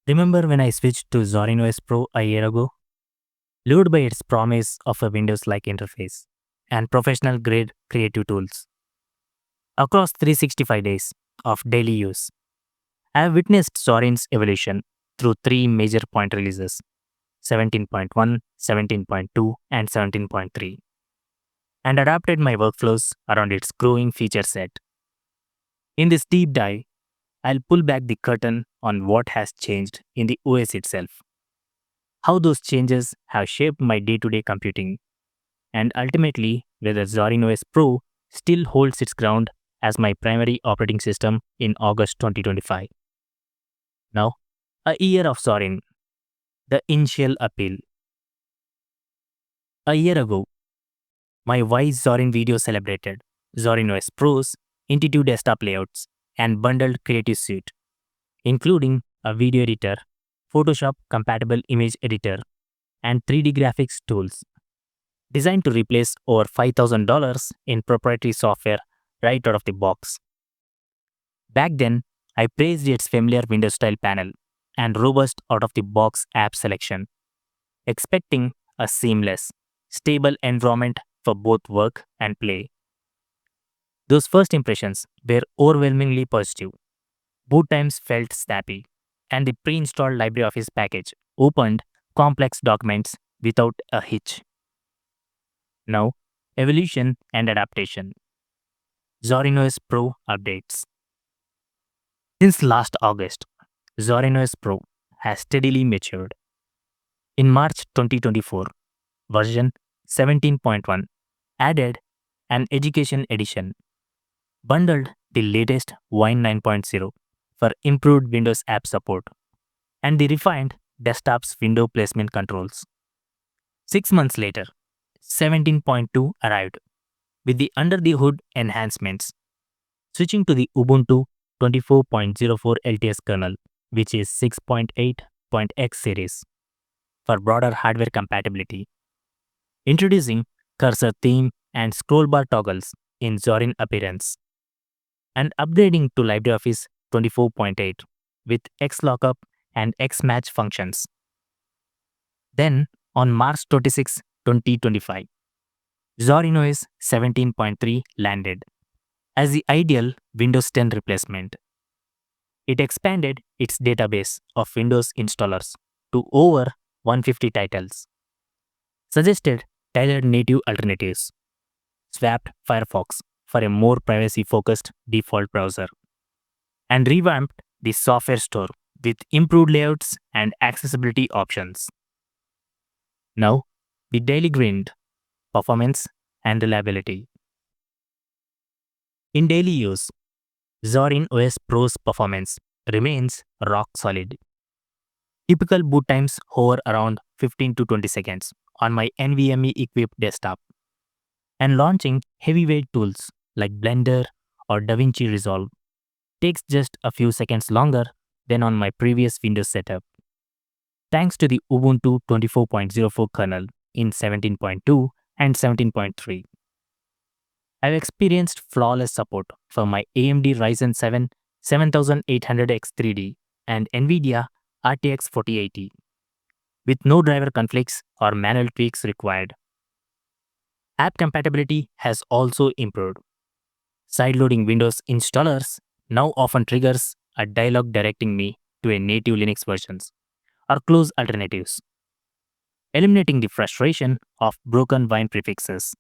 Remember when I switched to Zorin OS Pro a year ago? Lured by its promise of a Windows-like interface and professional-grade creative tools. Across 365 days of daily use, I have witnessed Zorin's evolution through three major point releases: 17.1, 17.2, and 17.3, and adapted my workflows around its growing feature set. In this deep dive, I'll pull back the curtain on what has changed in the OS itself, how those changes have shaped my day to day computing, and ultimately whether Zorin OS Pro still holds its ground as my primary operating system in August 2025. Now, a year of Zorin, the initial appeal. A year ago, my Wise Zorin video celebrated Zorin OS Pro's intuitive desktop layouts and bundled creative suite, including a video editor, Photoshop compatible image editor, and 3D graphics tools designed to replace over $5,000 in proprietary software right out of the box. Back then, I praised its familiar Windows style panel and robust out of the box app selection, expecting a seamless, stable environment for both work and play. Those first impressions were overwhelmingly positive. Boot times felt snappy, and the pre installed LibreOffice package opened complex documents without a hitch. Now, evolution and adaptation. Zorin OS Pro updates. Since last August, Zorin OS Pro has steadily matured. In March 2024, version 17.1 added an education edition, bundled the latest Wine 9.0 for improved Windows app support, and the refined desktop's window placement controls. 6 months later, 17.2 arrived with the under the hood enhancements, switching to the Ubuntu 24.04 LTS kernel, which is 6.8.x series, for broader hardware compatibility. Introducing cursor theme and scroll bar toggles in Zorin appearance, and upgrading to LibreOffice 24.8 with Xlookup and Xmatch functions. Then, on March 26, 2025, Zorin OS 17.3 landed as the ideal Windows 10 replacement. It expanded its database of Windows installers to over 150 titles, suggested tailored native alternatives, swapped Firefox for a more privacy-focused default browser, and revamped the software store with improved layouts and accessibility options. Now, the daily grind, performance, and reliability. In daily use, Zorin OS Pro's performance remains rock solid. Typical boot times hover around 15 to 20 seconds on my NVMe equipped desktop, and launching heavyweight tools like Blender or DaVinci Resolve takes just a few seconds longer than on my previous Windows setup. Thanks to the Ubuntu 24.04 kernel in 17.2 and 17.3. I've experienced flawless support for my AMD Ryzen 7 7800X3D and NVIDIA RTX 4080, with no driver conflicts or manual tweaks required. App compatibility has also improved. Sideloading Windows installers now often triggers a dialog directing me to a native Linux versions or close alternatives, eliminating the frustration of broken Wine prefixes.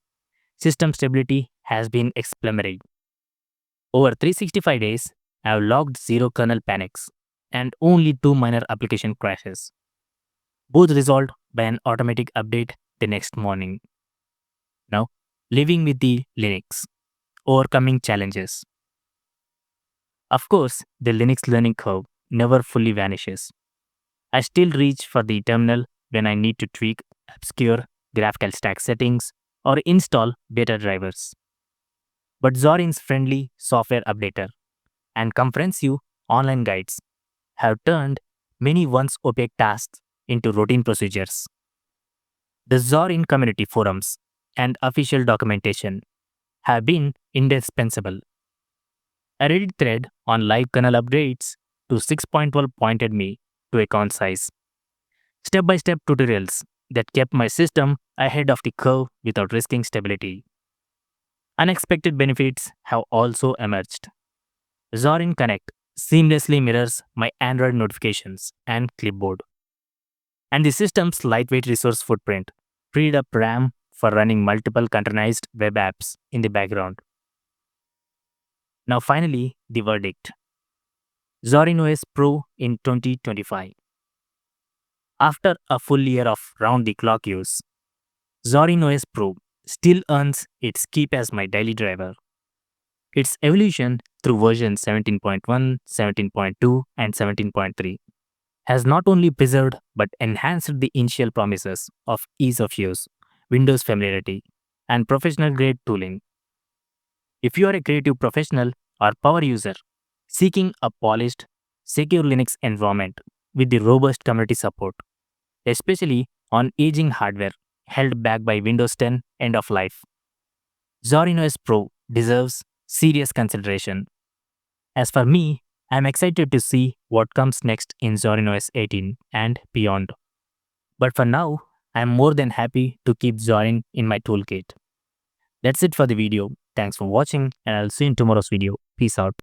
System stability has been exemplary. Over 365 days, I have logged 0 kernel panics and only 2 minor application crashes, both resolved by an automatic update the next morning. Now, living with the Linux, overcoming challenges. Of course, the Linux learning curve never fully vanishes. I still reach for the terminal when I need to tweak obscure graphical stack settings or install beta drivers. But Zorin's friendly software updater and comprehensive online guides have turned many once opaque tasks into routine procedures. The Zorin community forums and official documentation have been indispensable. A Reddit thread on live kernel upgrades to 6.12 pointed me to a concise, step-by-step tutorials that kept my system ahead of the curve without risking stability. Unexpected benefits have also emerged. Zorin Connect seamlessly mirrors my Android notifications and clipboard, and the system's lightweight resource footprint freed up RAM for running multiple containerized web apps in the background. Now, finally, the verdict. Zorin OS Pro in 2025. After a full year of round the clock use, Zorin OS Pro still earns its keep as my daily driver. Its evolution through versions 17.1, 17.2, and 17.3 has not only preserved but enhanced the initial promises of ease of use, Windows familiarity, and professional grade tooling. If you are a creative professional or power user seeking a polished, secure Linux environment with the robust community support, especially on aging hardware held back by Windows 10 end of life, Zorin OS Pro deserves serious consideration. As for me, I am excited to see what comes next in Zorin OS 18 and beyond. But for now, I am more than happy to keep Zorin in my toolkit. That's it for the video. Thanks for watching, and I'll see you in tomorrow's video. Peace out.